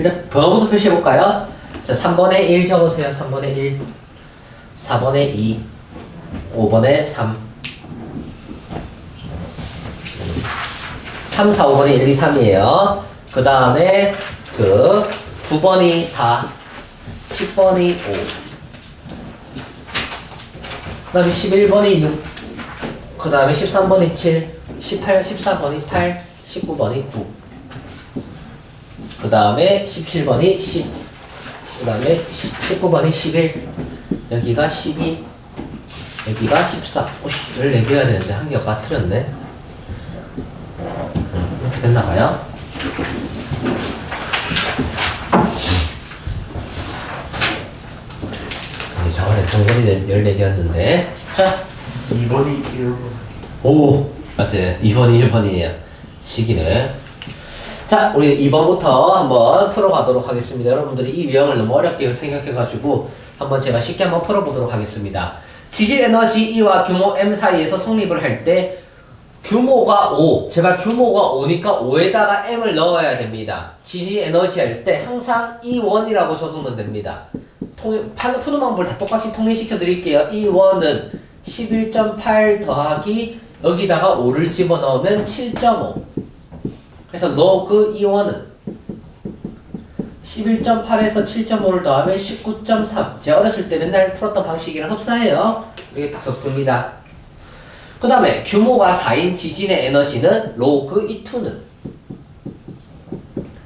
일단 번호부터 표시해볼까요? 자, 3번에 1 적으세요. 3번에 1, 4번에 2, 5번에 3, 3, 4, 5번이 1, 2, 3이에요. 그 다음에 9번이 4, 10번이 5, 그 다음에 11번이 6, 그 다음에 13번이 7, 18, 14번이 8, 19번이 9, 그 다음에 17번이 10, 그 다음에 19번이 11, 여기가 12, 여기가 14. 오씨, 14개여야 되는데 한 개가 빠뜨렸네. 이렇게 됐나봐요. 저번에 정근이 14개였는데. 자, 2번이 1번. 오, 맞지. 2번이 1번이에요. 시기네. 자, 우리 2번부터 한번 풀어가도록 하겠습니다. 여러분들이 이 유형을 너무 어렵게 생각해가지고 한번 제가 쉽게 한번 풀어보도록 하겠습니다. 지질 에너지 E와 규모 M 사이에서 성립을 할 때 규모가 5, 제발 규모가 5니까 5에다가 M을 넣어야 됩니다. 지질 에너지 할 때 항상 E1이라고 적으면 됩니다. 푸는 방법을 다 똑같이 통일시켜 드릴게요. E1은 11.8 더하기 여기다가 5를 집어넣으면 7.5. 그래서 로그 E1은 11.8에서 7.5를 더하면 19.3. 제가 어렸을 때 맨날 풀었던 방식이랑 흡사해요. 이렇게 딱 적습니다. 그 다음에 규모가 4인 지진의 에너지는 로그 E2는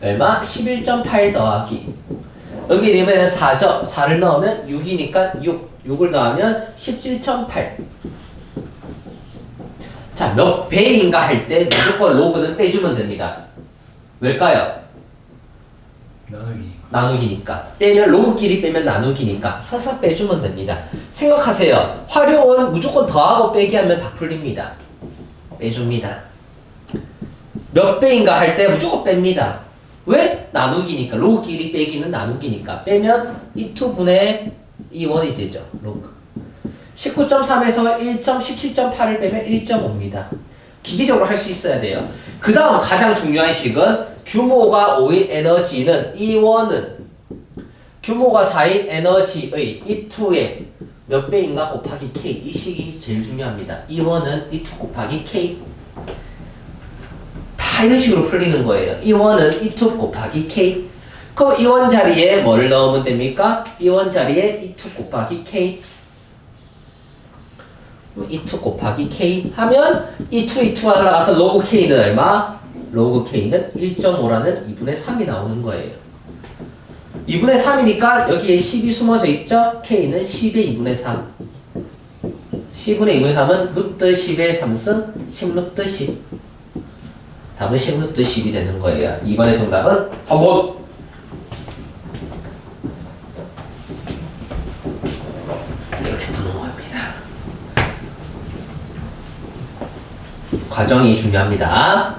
얼마? 11.8 더하기 여기 되면 4죠. 4를 넣으면 6이니까 6을 더하면 17.8. 자, 몇 배인가 할 때 무조건 로그는 빼주면 됩니다. 왜일까요? 나누기니까. 빼면 로그끼리 빼면 나누기니까 항상 빼주면 됩니다. 생각하세요. 활용은 무조건 더하고 빼기 하면 다 풀립니다. 빼줍니다. 몇 배인가 할 때 무조건 뺍니다. 왜? 나누기니까. 로그끼리 빼기는 나누기니까. 빼면 2분의 2원이 되죠. 로그. 19.3에서 17.8을 빼면 1.5입니다. 기계적으로 할 수 있어야 돼요. 그 다음 가장 중요한 식은 규모가 5인 에너지는 E1은 규모가 4인 에너지의 E2의 몇 배인가 곱하기 K. 이 식이 제일 중요합니다. E1은 E2 곱하기 K. 다 이런 식으로 풀리는 거예요. E1은 E2 곱하기 K. 그럼 E1 자리에 뭘 넣으면 됩니까? E1 자리에 E2 곱하기 K. E2 곱하기 K 하면 E2 날아가서 로그 K는 얼마? 로그 K는 1.5라는 2분의 3이 나오는 거예요. 2분의 3이니까 여기에 10이 숨어져 있죠? K는 10의 2분의 3. 10분의 2분의 3은 루트 10의 3승 10루트 10. 답은 10루트 10이 되는 거예요. 2번의 정답은 3번. 이렇게 푸는 겁니다. 과정이 중요합니다.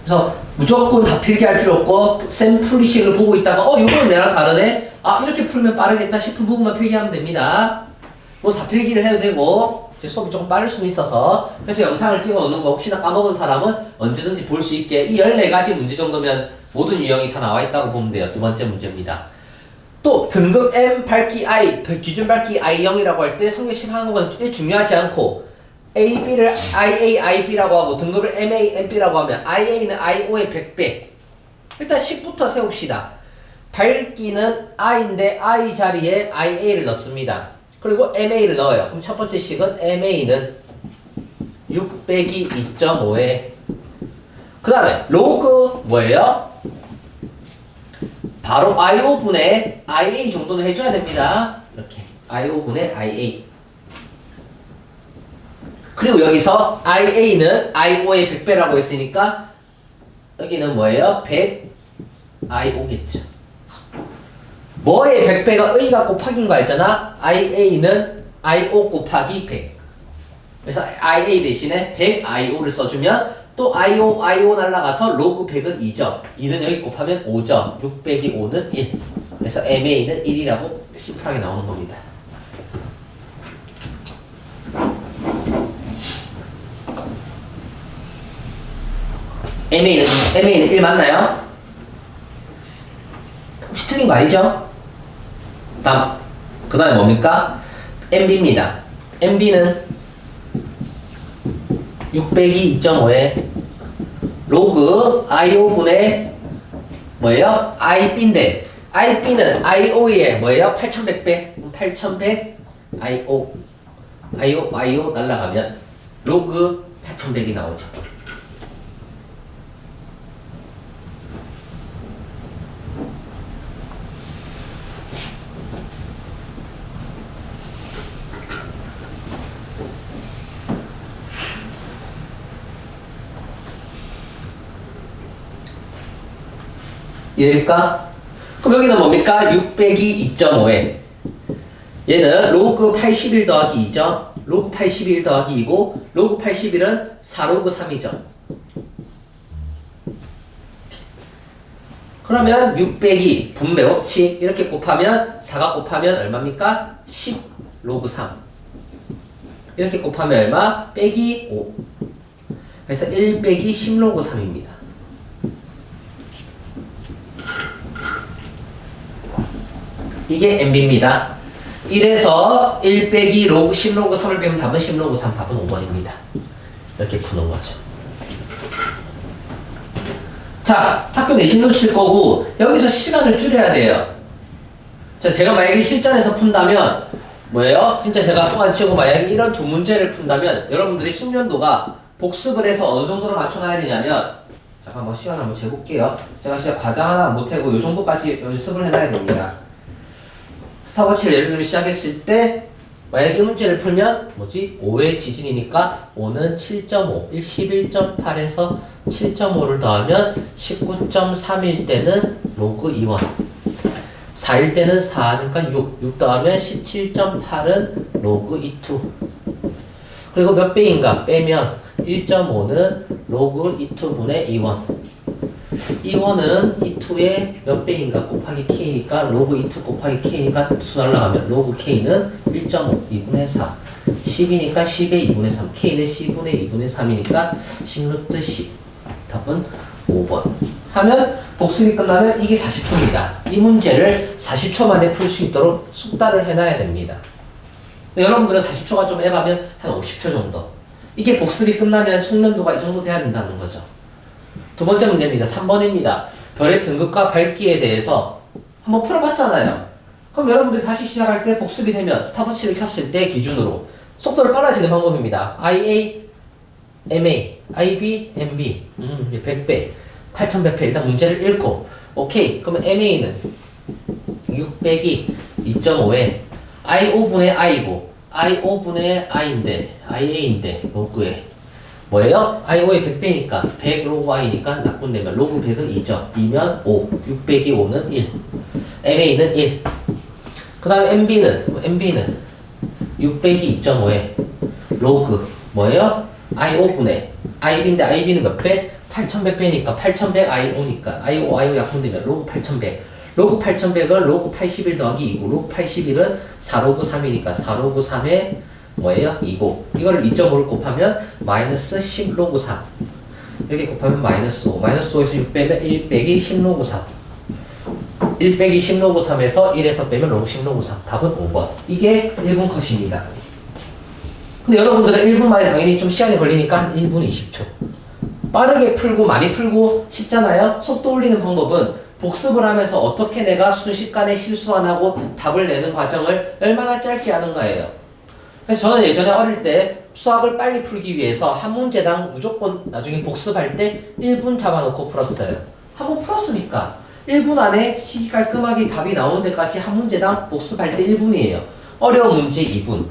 그래서 무조건 다 필기할 필요 없고 샘플리식을 보고 있다가 이거는 내랑 다르네? 이렇게 풀면 빠르겠다 싶은 부분만 필기하면 됩니다. 뭐 다 필기를 해도 되고 제 수업이 조금 빠를 수는 있어서 그래서 영상을 찍어 놓는 거 혹시나 까먹은 사람은 언제든지 볼 수 있게 이 14가지 문제 정도면 모든 유형이 다 나와 있다고 보면 돼요. 두 번째 문제입니다. 또 등급 M 밝기 I, 기준 밝기 I0이라고 할 때 성격식 하는 건 중요하지 않고 AB를 IA, IB라고 하고 등급을 MA, MB라고 하면 IA는 IO의 100배. 일단 10부터 세웁시다. 밝기는 I인데 I 자리에 IA를 넣습니다. 그리고 MA를 넣어요. 그럼 첫 번째 식은 MA는 6 빼기 2.5에 그 다음에 로그 뭐예요? 바로 IO분의 IA 정도는 해줘야 됩니다. 이렇게 IO분의 IA. 그리고 여기서 IA는 IO의 100배라고 했으니까 여기는 뭐예요? 100 IO겠죠. 뭐의 100배가 A가 곱하기인 거 알잖아? IA는 IO 곱하기 100. 그래서 IA 대신에 100 IO를 써주면 또 IO 날라가서 로그 100은 2죠. 2는 여기 곱하면 5죠. 6 빼기 5는 1. 그래서 MA는 1이라고 심플하게 나오는 겁니다. MA는 1 맞나요? 틀린 거 아니죠? 다음. 그 다음에 뭡니까? MB입니다. MB는 6 빼기 2.5에 로그 IO분의 뭐예요? IB인데 IB는 IO의 뭐예요? 8100배 8100 IO 날라가면 로그 8100이 나오죠. 이해됩니까? 그럼 여기는 뭡니까? 6 빼기 2.5에 얘는 로그 81 더하기 2죠. 로그 81 더하기 2고 로그 81은 4로그 3이죠. 그러면 6 빼기 분배 법칙 이렇게 곱하면 4가 곱하면 얼마입니까? 10 로그 3 이렇게 곱하면 얼마? 빼기 5 그래서 1 빼기 10 로그 3입니다. 이게 MB입니다. 1에서 1 빼기 로그 10 로그 3을 빼면 답은 10 로그 3, 답은 5번입니다. 이렇게 푸는 거죠. 자, 학교 내신 놓칠 거고 여기서 시간을 줄여야 돼요. 자, 제가 만약에 실전에서 푼다면 뭐예요? 진짜 제가 또한 치고 만약에 이런 두 문제를 푼다면 여러분들이 숙련도가 복습을 해서 어느 정도로 맞춰놔야 되냐면 잠깐만 시간 한번 재볼게요. 제가 진짜 과장 하나 못하고 이 정도까지 연습을 해놔야 됩니다. 스타워치를 예를 들면 시작했을 때 만약에 이 문제를 풀면 뭐지? 5의 지진이니까 5는 7.5 11.8에서 7.5를 더하면 19.3일 때는 로그 2원 4일 때는 4니까 6 더하면 17.8은 로그 2투 그리고 몇 배인가 빼면 1.5는 로그 2투분의 2원 2원은 2투의 몇 배인가 곱하기 k니까 로그 2투 곱하기 k니까 수 날라가면 로그 k는 1.5 2분의 4 10이니까 10의 2분의 3 k는 10분의 2분의 3이니까 10루트 10 답은 5번 하면 복습이 끝나면 이게 40초입니다. 이 문제를 40초 만에 풀 수 있도록 숙달을 해놔야 됩니다. 여러분들은 40초가 좀 해봐면 한 50초 정도 이게 복습이 끝나면 숙련도가 이 정도 돼야 된다는 거죠. 두 번째 문제입니다. 3번입니다. 별의 등급과 밝기에 대해서 한번 풀어봤잖아요. 그럼 여러분들이 다시 시작할 때 복습이 되면 스탑워치를 켰을 때 기준으로 속도를 빨라지는 방법입니다. IA, MA, IB, MB 100배, 8100배 일단 문제를 읽고 오케이. 그러면 MA는 6 빼기 2.5에 I5분의 I고 I5분의 I인데 IA인데 로그에 뭐예요? I5의 100배니까 100 로그 I니까 나쁜데면 로그 100은 2죠. 2면 5 6 빼기 5는 1 MA는 1 그 다음에 MB는 6 빼기 2.5에 로그 뭐예요? I5분의 IB인데 IB는 몇 배? 8100배니까 8100 I5니까 I5 약분되면 로그 8100 로그 8100은 로그 81 더하기 2고 로그 81은 4로그 3이니까 4로그 3에 뭐예요? 2고 이거를 2.5를 곱하면 마이너스 10 로그 3 이렇게 곱하면 마이너스 5 마이너스 5에서 6 빼면 1 빼기 10 로그 3 1 빼기 10 로그 3에서 1에서 빼면 로그 10 로그 3 답은 5번 이게 1분 컷입니다. 근데 여러분들은 1분 만에 당연히 좀 시간이 걸리니까 한 1분 20초 빠르게 풀고 많이 풀고 쉽잖아요. 속도 올리는 방법은 복습을 하면서 어떻게 내가 순식간에 실수 안 하고 답을 내는 과정을 얼마나 짧게 하는가예요. 그래서 저는 예전에 어릴 때 수학을 빨리 풀기 위해서 한 문제당 무조건 나중에 복습할 때 1분 잡아놓고 풀었어요. 한번 풀었으니까 1분 안에 시기 깔끔하게 답이 나오는 데까지 한 문제당 복습할 때 1분이에요. 어려운 문제 2분,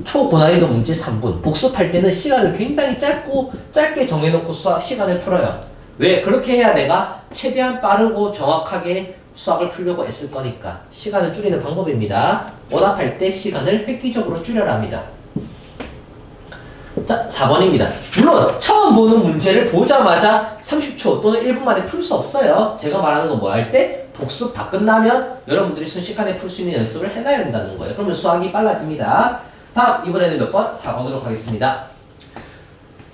초고난이도 문제 3분. 복습할 때는 시간을 굉장히 짧게 정해놓고 시간을 풀어요. 왜? 그렇게 해야 내가 최대한 빠르고 정확하게 수학을 풀려고 애쓸 거니까. 시간을 줄이는 방법입니다. 원합할 때 시간을 획기적으로 줄여라 합니다. 자, 4번입니다. 물론 처음 보는 문제를 보자마자 30초 또는 1분 만에 풀 수 없어요. 제가 말하는 건 뭐 할 때? 복습 다 끝나면 여러분들이 순식간에 풀 수 있는 연습을 해놔야 된다는 거예요. 그러면 수학이 빨라집니다. 다음, 이번에는 몇 번? 4번으로 가겠습니다.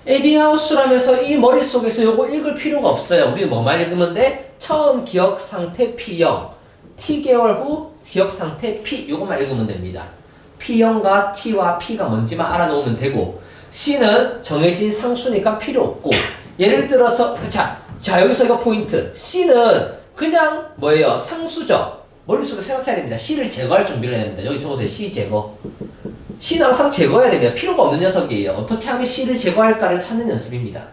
에빙하우스라면서 이 머릿속에서 요거 읽을 필요가 없어요. 우리는 뭐만 읽으면 돼? 처음 기억 상태 P0 T개월 후 지역 상태 P 요것만 읽으면 됩니다. P0과 T와 P가 뭔지만 알아놓으면 되고 C는 정해진 상수니까 필요 없고 예를 들어서 자 여기서 이거 포인트 C는 그냥 뭐예요? 상수죠. 머릿속에 생각해야 됩니다. C를 제거할 준비를 해야 됩니다. 여기 적으세요. C 제거. C는 항상 제거해야 됩니다. 필요가 없는 녀석이에요. 어떻게 하면 C를 제거할까를 찾는 연습입니다.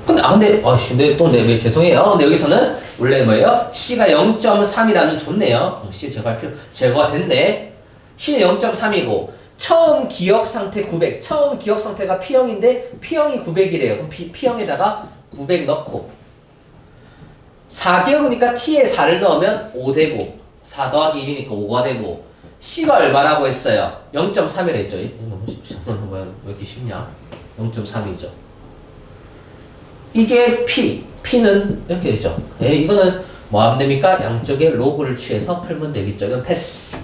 근데 죄송해요. 근데 여기서는 원래 뭐예요? C가 0.3이라는 좋네요. C 제거가 됐네. C는 0.3이고 처음 기억 상태 900. 처음 기억 상태가 P형인데 P형이 900이래요. 그럼 P형에다가 900 넣고 4개월이니까 T에 4를 넣으면 5 되고 4 더하기 1이니까 5가 되고 C가 얼마라고 했어요? 0.3이라 했죠. 왜 이렇게 쉽냐? 0.3이죠. 이게 P는 이렇게 되죠. 이거는 뭐 하면 됩니까? 양쪽에 로그를 취해서 풀면 되겠죠. 이건 패스.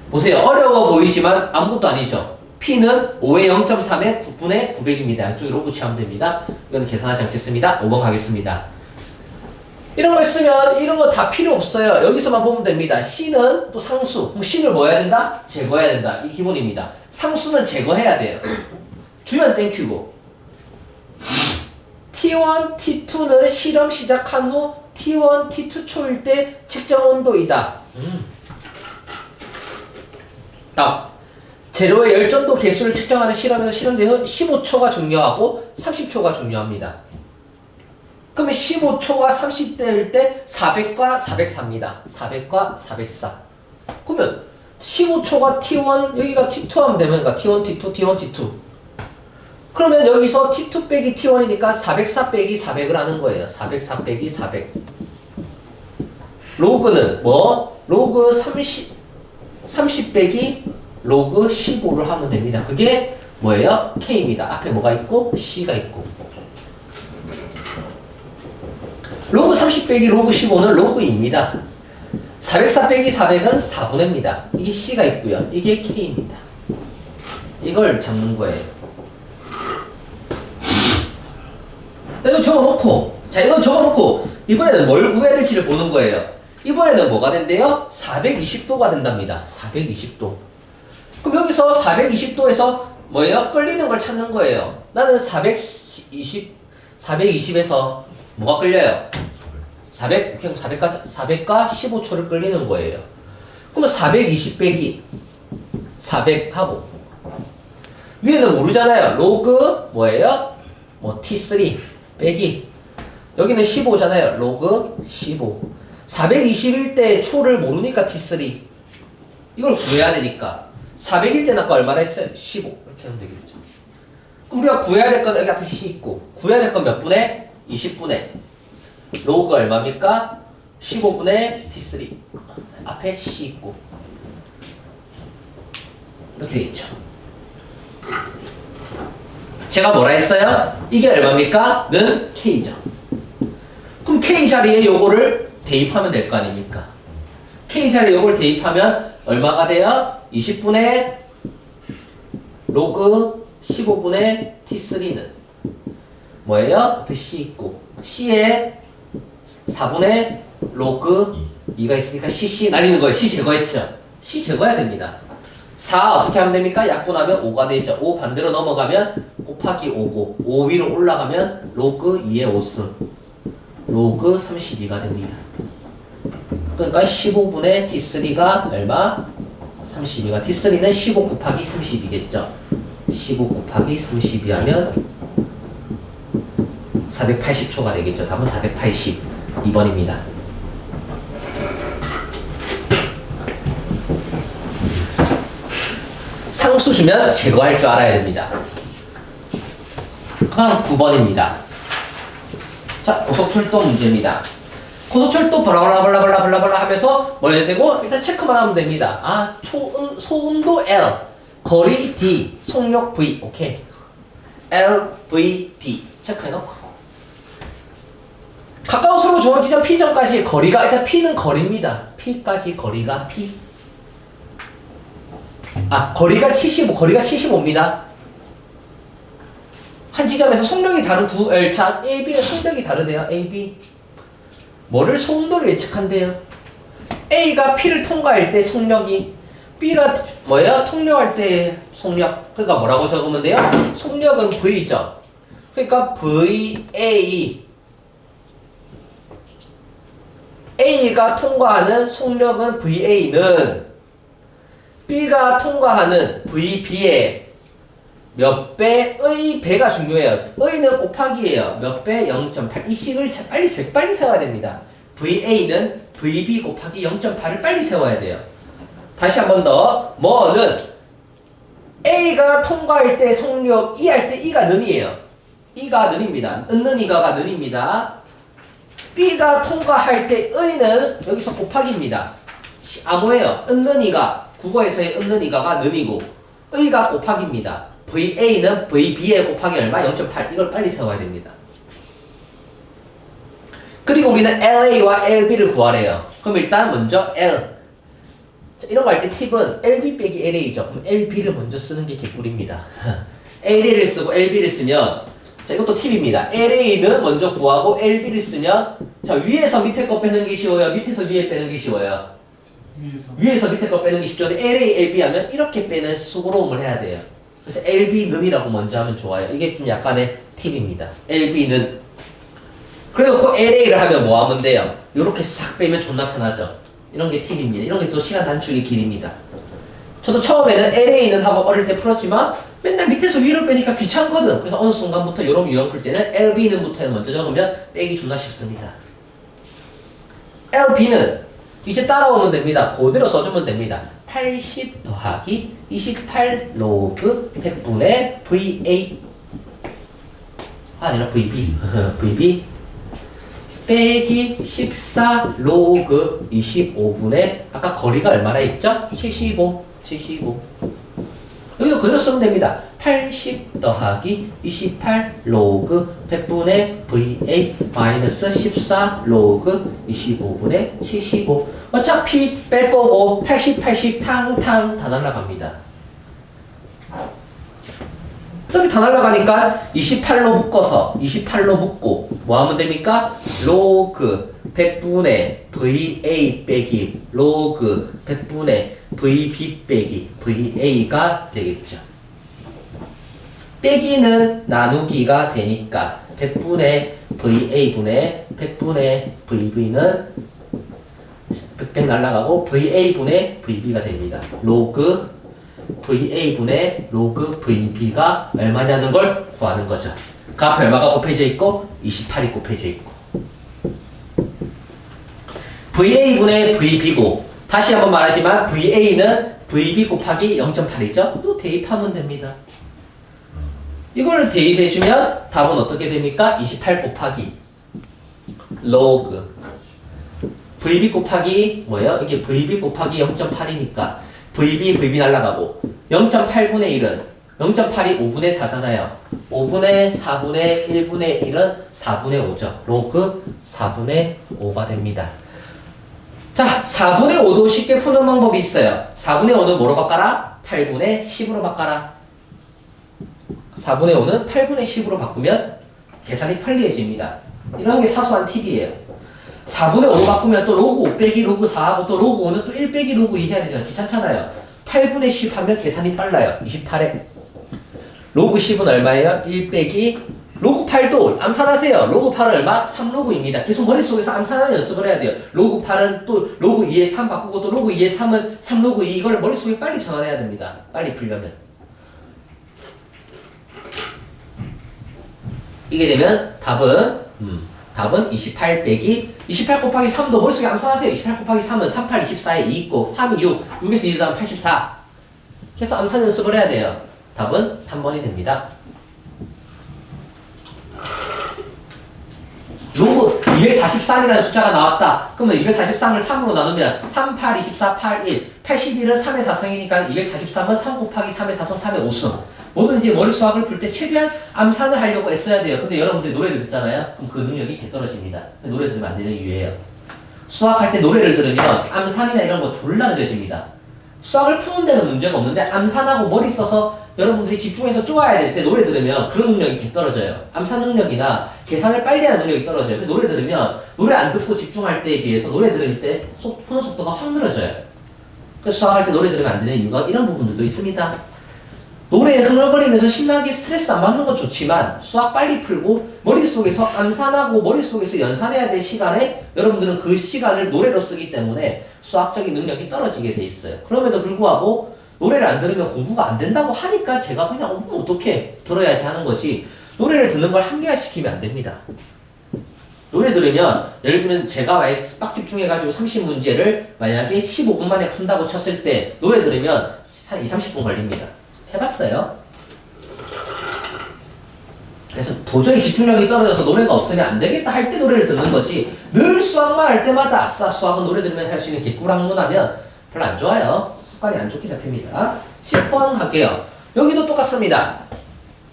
보세요. 어려워 보이지만 아무것도 아니죠. P는 5의 0.3의 9분의 900입니다. 양쪽에 로그 취하면 됩니다. 이건 계산하지 않겠습니다. 5번 가겠습니다. 이런 거 있으면 이런 거 다 필요 없어요. 여기서만 보면 됩니다. C는 또 상수. 그럼 C를 뭐 해야 된다? 제거해야 된다. 이 기본입니다. 상수는 제거해야 돼요. 주면 땡큐고. T1, T2는 실험 시작한 후 T1, T2 초일 때 측정 온도이다. 다음. 재료의 열전도 개수를 측정하는 실험에서 실험대는 15초가 중요하고 30초가 중요합니다. 그러면 15초가 30대일 때 400과 404입니다. 400과 404. 그러면 15초가 T1, 여기가 T2 하면 되면 T1, T2, T1, T2. 그러면 여기서 T2 빼기 T1이니까 404 빼기 400을 하는 거예요. 404 빼기 400. 로그는 뭐? 로그 30 빼기 로그 15를 하면 됩니다. 그게 뭐예요? K입니다. 앞에 뭐가 있고 C가 있고. 로그 30 빼기 로그 15는 로그입니다. 404 빼기 400은 4분의입니다. 이게 C가 있고요. 이게 K입니다. 이걸 잡는 거예요. 이거 적어놓고, 이거 적어놓고 이번에는 뭘 구해야 될지를 보는 거예요. 이번에는 뭐가 된대요? 420도가 된답니다. 420도. 그럼 여기서 420도에서 뭐예요? 끌리는 걸 찾는 거예요. 나는 420에서 뭐가 끌려요? 400과 15초를 끌리는 거예요. 그러면 420 빼기 400하고 위에는 모르잖아요. 로그 뭐예요? 뭐 T3 빼기 여기는 15잖아요. 로그 15. 420일 때 초를 모르니까 T3 이걸 구해야 되니까 400일 때는 아까 얼마나 했어요? 15 이렇게 하면 되겠죠. 그럼 우리가 구해야 될 건 여기 앞에 C 있고 구해야 될 건 몇 분의? 20분의 로그 얼마입니까? 15분의 T3 앞에 C 있고 이렇게 되겠죠. 제가 뭐라 했어요? 이게 얼마입니까? 는 K죠. 그럼 K 자리에 요거를 대입하면 될 거 아닙니까? K 자리에 요걸 대입하면 얼마가 돼요? 20분의 로그 15분의 T3는 뭐예요? 앞에 C 있고 C에 4분의 로그 2가 있으니까 CC 날리는 거예요. C 제거했죠? C 제거해야 됩니다. 4 어떻게 하면 됩니까? 약분하면 5가 되죠. 5 반대로 넘어가면 곱하기 5고 5 위로 올라가면 로그 2의 5승 로그 32가 됩니다. 그러니까 15분의 T3가 얼마? 32가 T3는 15 곱하기 32겠죠. 15 곱하기 32 하면 480초가 되겠죠. 답은 482번입니다. 상수 주면 제거할 줄 알아야 됩니다. 그다음 9번입니다. 자, 고속철도 문제입니다. 고속철도 블라블라블라블라블라 하면서 뭘 해야 되고 일단 체크만 하면 됩니다. 아, 소음도 L, 거리 D, 속력 V, 오케이. L, V, D 체크해놓고 가까운 서로 중앙 지점 P점까지의 거리가 일단 P는 거리입니다. P까지 거리가 P. 아, 거리가 75입니다. 한 지점에서 속력이 다른 두 열차 A, B는 속력이 다르네요. A, B. 뭐를 속도를 예측한대요. A가 P를 통과할 때 속력이 B가 뭐예요? 통력할 때 속력. 그러니까 뭐라고 적으면 돼요? 속력은 V죠. 그러니까 VA A가 통과하는 속력은 VA는 B가 통과하는 VB의 몇 배의 배가 중요해요. 의는 곱하기예요. 몇 배? 0.8. 이 식을 빨리 세워야 됩니다. VA는 VB 곱하기 0.8을 빨리 세워야 돼요. 다시 한 번 더. 뭐는 A가 통과할 때 속력, E 할 때 E가 는이에요. E가 는입니다. 는 이가가 는입니다. B가 통과할 때 의는 여기서 곱하기입니다. 암호예요. 는 이가 국어에서의 는 이가가 는이고 의가 곱하기입니다. VA는 VB의 곱하기 얼마? 0.8. 이걸 빨리 세워야 됩니다. 그리고 우리는 LA와 LB를 구하래요. 그럼 일단 먼저 L. 자, 이런 거 할 때 팁은 LB 빼기 LA죠. 그럼 LB를 먼저 쓰는 게 개꿀입니다. LA를 쓰고 LB를 쓰면 자 이것도 팁입니다. LA는 먼저 구하고 LB를 쓰면 자 위에서 밑에 거 빼는 게 쉬워요. 밑에서 위에 빼는 게 쉬워요. 위에서 밑에 거 빼는 게 쉽죠. LA, LB 하면 이렇게 빼는 수고로움을 해야 돼요. 그래서 LB는이라고 먼저 하면 좋아요. 이게 좀 약간의 팁입니다. LB는 그래서 그 LA를 하면 뭐 하면 돼요? 요렇게 싹 빼면 존나 편하죠. 이런 게 팁입니다. 이런 게 또 시간 단축의 길입니다. 저도 처음에는 LA는 하고 어릴 때 풀었지만 맨날 밑에서 위로 빼니까 귀찮거든. 그래서 어느 순간부터 이런 유형 풀 때는 LB는부터 먼저 적으면 빼기 존나 쉽습니다. LB는 이제 따라오면 됩니다. 그대로 써주면 됩니다. 80 더하기 28 로그 100분의 VA 아니라 VB VB 빼기 14 로그 25분의 아까 거리가 얼마나 있죠? 75 여기도 그대로 쓰면 됩니다. 80 더하기 28 로그 100분의 VA 마이너스 14 로그 25분의 75 어차피 뺄 거고 80 탕탕 다 날라갑니다. 어차피 다 날라가니까 28로 묶어서 28로 묶고 뭐 하면 됩니까? 로그 100분의 VA 빼기 로그 100분의 VB 빼기 VA가 되겠죠. 빼기는 나누기가 되니까 100분의 VA분의 100분의 VB는 100 날라가고 VA분의 VB가 됩니다. 로그 VA분의 로그 VB가 얼마냐는 걸 구하는 거죠. 그 앞에 얼마가 곱해져 있고 28이 곱해져 있고 VA분의 VB고 다시 한번 말하지만 VA는 VB 곱하기 0.8이죠. 또 대입하면 됩니다. 이걸 대입해주면 답은 어떻게 됩니까? 28 곱하기 로그 VB 곱하기 뭐예요? 이게 VB 곱하기 0.8이니까 VB 날라가고 0.8분의 1은 0.8이 5분의 4잖아요. 5분의 4분의 1분의 1은 4분의 5죠. 로그 4분의 5가 됩니다. 자, 4분의 5도 쉽게 푸는 방법이 있어요. 4분의 5는 뭐로 바꿔라? 8분의 10으로 바꿔라. 4분의 5는 8분의 10으로 바꾸면 계산이 편리해집니다. 이런 게 사소한 팁이에요. 4분의 5로 바꾸면 또 로그 5 빼기 로그 4하고 또 로그 5는 또 1 빼기 로그 2 해야 되잖아요. 귀찮잖아요. 8분의 10 하면 계산이 빨라요. 28에 로그 10은 얼마예요? 1 빼기 로그 8도 암산하세요. 로그 8은 얼마? 3로그입니다. 계속 머릿속에서 암산하는 연습을 해야 돼요. 로그 8은 또 로그 2에 3 바꾸고 또 로그 2에 3은 3로그 2 이걸 머릿속에 빨리 전환해야 됩니다. 빨리 풀려면. 이게 되면 답은 28 빼기 28 곱하기 3도 머릿속에 암산하세요. 28 곱하기 3은 3, 8, 24에 2 있고 3이 6, 6에서 1 더하면 84 계속 암산 연습을 해야 돼요. 답은 3번이 됩니다. 로그 243이라는 숫자가 나왔다. 그러면 243을 3으로 나누면 3, 8, 24, 8, 1 81은 3의 4승이니까 243은 3 곱하기 3의 4승, 3의 5승 뭐든지 머리 수학을 풀 때 최대한 암산을 하려고 애써야 돼요. 근데 여러분들이 노래를 듣잖아요. 그럼 그 능력이 개떨어집니다. 노래 들으면 안 되는 이유예요. 수학할 때 노래를 들으면 암산이나 이런 거 졸라 느려집니다. 수학을 푸는 데는 문제가 없는데 암산하고 머리 써서 여러분들이 집중해서 쪼아야 될 때 노래 들으면 그런 능력이 개 떨어져요. 암산 능력이나 계산을 빨리 하는 능력이 떨어져요. 그래서 노래 들으면 노래 안 듣고 집중할 때에 비해서 노래 들을 때 푸는 속도가 확 늘어져요. 그래서 수학할 때 노래 들으면 안 되는 이유가 이런 부분들도 있습니다. 노래에 흥얼거리면서 신나게 스트레스 안 받는 건 좋지만 수학 빨리 풀고 머릿속에서 암산하고 머릿속에서 연산해야 될 시간에 여러분들은 그 시간을 노래로 쓰기 때문에 수학적인 능력이 떨어지게 돼 있어요. 그럼에도 불구하고 노래를 안 들으면 공부가 안 된다고 하니까 제가 그냥 어떻게 들어야지 하는 것이 노래를 듣는 걸 합리화시키면 안 됩니다. 노래 들으면 예를 들면 제가 만약에 빡 집중해가지고 30문제를 만약에 15분 만에 푼다고 쳤을 때 노래 들으면 한 20-30분 걸립니다. 해봤어요? 그래서 도저히 집중력이 떨어져서 노래가 없으면 안 되겠다 할 때 노래를 듣는 거지 늘 수학만 할 때마다 아싸 수학은 노래 들으면 할 수 있는 개꿀학문하면 별로 안 좋아요. 습관이 안 좋게 잡힙니다. 10번 갈게요. 여기도 똑같습니다.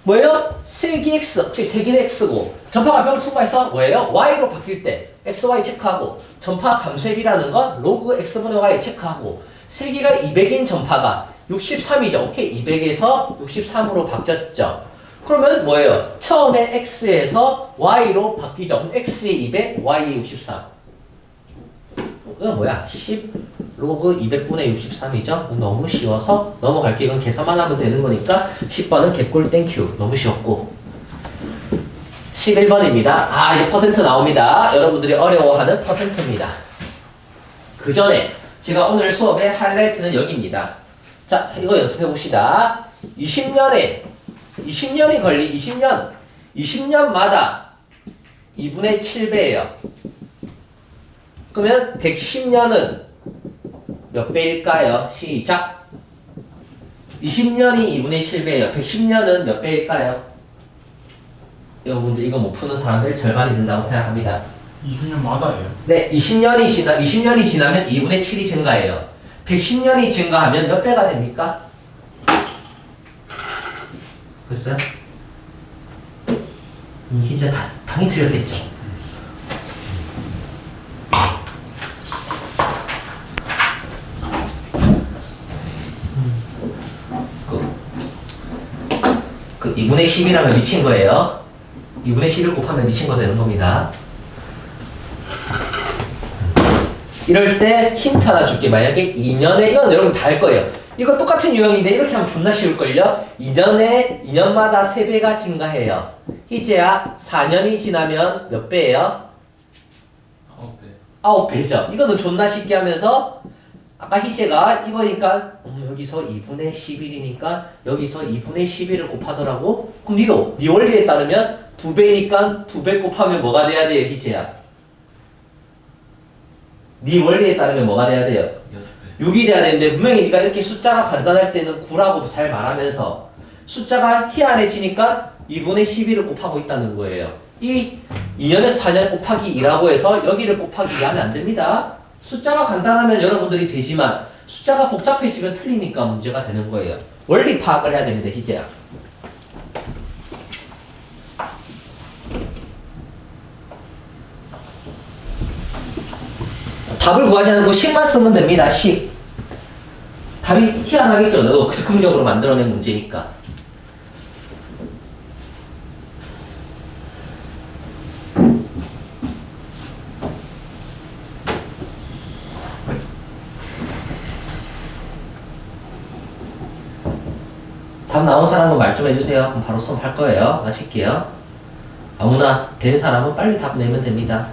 뭐예요? 세기 x, 세기는 x고 전파가 벽을 통과해서 뭐예요? y로 바뀔 때 xy 체크하고 전파 감소앱이라는 건 로그 x분의 y 체크하고 세기가 200인 전파가 63이죠. 오케이. 200에서 63으로 바뀌었죠. 그러면 뭐예요? 처음에 x에서 y로 바뀌죠. 그럼 x에 200, y에 63. 이건 뭐야? 10 로그 200분의 63이죠. 너무 쉬워서 넘어갈게. 이건 계산만 하면 되는 거니까 10번은 개꿀 땡큐. 너무 쉬웠고 11번입니다. 아 이제 퍼센트 나옵니다. 여러분들이 어려워하는 퍼센트입니다. 그 전에 제가 오늘 수업의 하이라이트는 여기입니다. 자 이거 연습해 봅시다. 20년이 걸린 20년마다 2분의 7배예요. 그러면 110년은 몇 배일까요? 시작! 20년이 2분의 7배예요. 110년은 몇 배일까요? 여러분들 이거 못 푸는 사람들 절반이 된다고 생각합니다. 20년마다예요? 네, 20년이 지나면 2분의 7이 증가해요. 110년이 증가하면 몇 배가 됩니까? 글쎄요? 이제 당연히 틀렸겠죠. 그 2분의 10이라면 미친 거예요. 2분의 10을 곱하면 미친 거 되는 겁니다. 이럴 때 힌트 하나 줄게. 만약에 2년에 이건 여러분 다 할 거예요. 이거 똑같은 유형인데 이렇게 하면 존나 쉬울걸요? 2년마다 3배가 증가해요. 이제야 4년이 지나면 몇 배예요? 9배. 9배죠. 이거는 존나 쉽게 하면서 아까 희재가 이거니까 여기서 2분의 11이니까 여기서 2분의 11을 곱하더라고? 그럼 니도 니 원리에 따르면 2배니까 2배 곱하면 뭐가 돼야 돼요, 희재야? 니 원리에 따르면 뭐가 돼야 돼요? 6이 돼야 되는데 분명히 니가 이렇게 숫자가 간단할 때는 9라고 잘 말하면서 숫자가 희한해지니까 2분의 11을 곱하고 있다는 거예요. 이 2년에서 4년 곱하기 2라고 해서 여기를 곱하기 2 하면 안 됩니다. 숫자가 간단하면 여러분들이 되지만 숫자가 복잡해지면 틀리니까 문제가 되는 거예요. 원리 파악을 해야 됩니다, 희재야. 답을 구하지 않고 식만 쓰면 됩니다. 식. 답이 희한하겠죠. 너도 즉흥적으로 만들어낸 문제니까. 답 나온 사람은 말 좀 해주세요. 그럼 바로 수업할 거예요. 마칠게요. 아무나 된 사람은 빨리 답 내면 됩니다.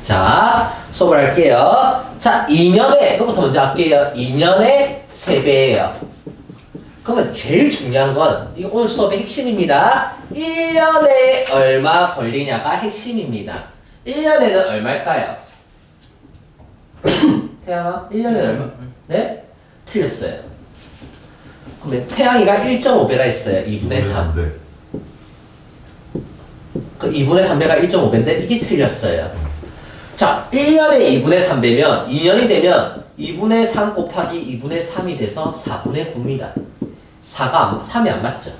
자, 수업을 할게요. 자, 2년에, 이거부터 먼저 할게요. 2년에 3배예요. 그러면 제일 중요한 건, 이거 오늘 수업의 핵심입니다. 1년에 얼마 걸리냐가 핵심입니다. 1년에는 얼마일까요? 태양아, 1년에 얼마? 네? 틀렸어요. 그러면 태양이가 1.5배라 했어요. 2분의 3. 그 2분의 3배가 1.5배인데 이게 틀렸어요. 자, 1년에 2분의 3배면 2년이 되면 2분의 3 곱하기 2분의 3이 돼서 4분의 9입니다. 3이 안 맞죠?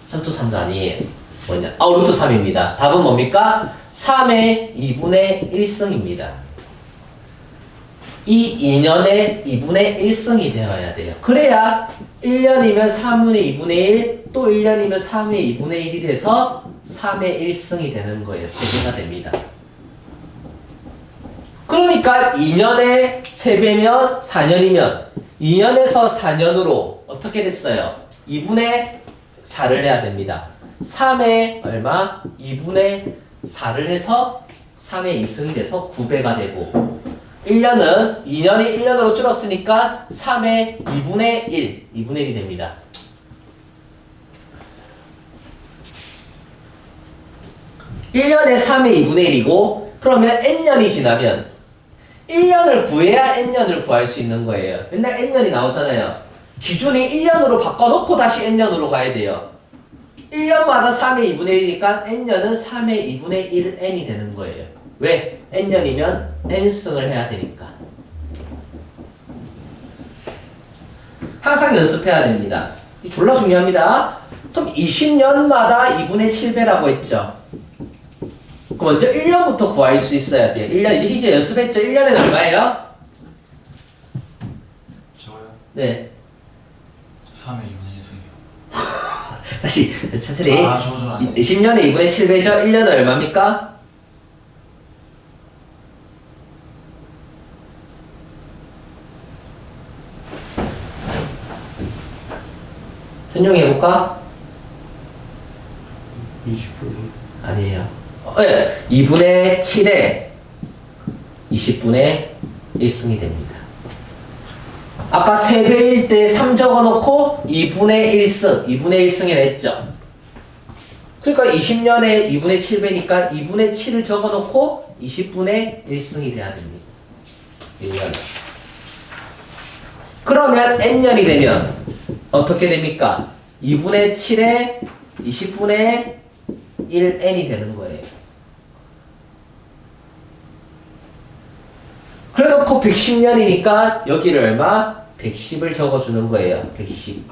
3 3도 아니에요. 뭐냐? 루트 3입니다. 답은 뭡니까? 3의 2분의 1승입니다. 이 2년의 2분의 1승이 되어야 돼요. 그래야 1년이면 3분의 2분의 1, 또 1년이면 3의 2분의 1이 돼서 3의 1승이 되는 거예요. 3배가 됩니다. 그러니까 2년에 3배면 4년이면 2년에서 4년으로 어떻게 됐어요? 2분의 4를 해야 됩니다. 3의 얼마? 2분의 4를 해서 3의 2승이 돼서 9배가 되고 1년은 2년이 1년으로 줄었으니까 3의 2분의 1, 2분의 1이 됩니다. (1년에) 3의 2분의 1이고 그러면 n년이 지나면 1년을 구해야 n년을 구할 수 있는 거예요. 맨날 n년이 나오잖아요. 기준이 1년으로 바꿔놓고 다시 n년으로 가야 돼요. 1년마다 3의 2분의 1이니까 n년은 3의 2분의 1n이 되는 거예요. 왜? n년이면 n승을 해야 되니까. 항상 연습해야 됩니다. 이 졸라 중요합니다. 그럼 20년마다 2분의 7배라고 했죠. 그럼 먼저 1년부터 구할 수 있어야 돼요. 1년 이제 연습했죠. 1년에는 얼마예요? 저요? 네. 3의 2분의 1승이요. 다시 천천히. 저는 안 돼. 20년에 2분의 7배죠. 1년은 얼마입니까? 설명해볼까? 20분. 아니에요. 네. 2분의 7에 20분의 1승이 됩니다. 아까 3배일 때 3 적어놓고 2분의 1승, 2분의 1승이라 했죠. 그러니까 20년에 2분의 7배니까 2분의 7을 적어놓고 20분의 1승이 돼야 됩니다. 1년. 그러면 n년이 되면 어떻게 됩니까? 2분의 7에 20분의 1n이 되는 거예요. 그래놓고 110년이니까 여기를 얼마? 110을 적어주는 거예요. 110.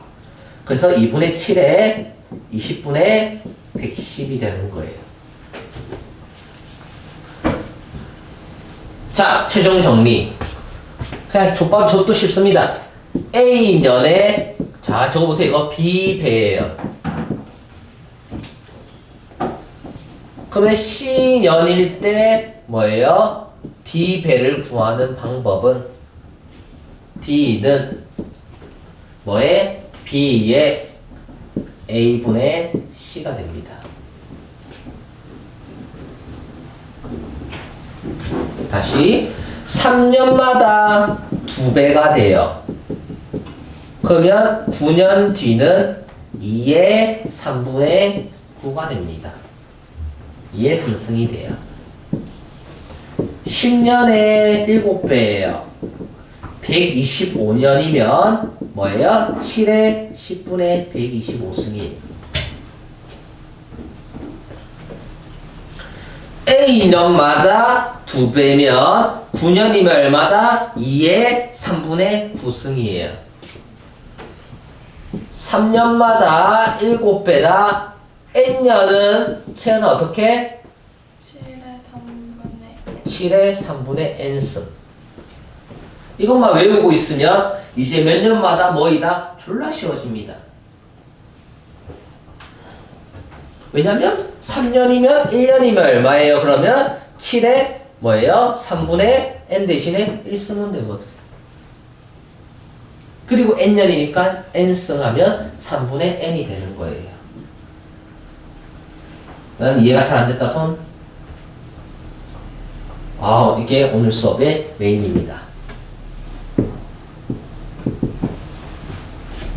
그래서 2분의 7에 20분의 110이 되는 거예요. 자, 최종 정리. 그냥 족도 쉽습니다. A년에, 자, 적어보세요. 이거 B배예요. 그러면 C년일 때 뭐예요? D배를 구하는 방법은 D는 뭐에? B의 A분의 C가 됩니다. 다시 3년마다 2배가 돼요. 그러면 9년 뒤는 2의 3분의 9가 됩니다. 2의 3승이 돼요. 10년에 7배예요. 125년이면 뭐예요? 7의 10분의 125승이에요. A년마다 2배면 9년이면 얼마다? 2의 3분의 9승이에요. 3년마다 7배다. n년은 채는 어떻게? 7의 3분의 n승. 이것만 외우고 있으면 이제 몇 년마다 뭐이다? 졸라 쉬워집니다. 왜냐면 3년이면 1년이면 얼마예요? 그러면 7의 뭐예요? 3분의 n 대신에 1 쓰면 되거든. 그리고 n년이니까 n승 하면 3분의 n이 되는 거예요. 난 이해가 잘 안 됐다 손. 이게 오늘 수업의 메인입니다.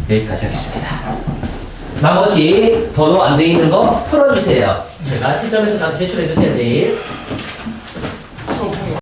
여기까지 하겠습니다. 나머지 번호 안 돼 있는 거 풀어주세요. 제가 채점해서 저한테 제출해주세요 내일.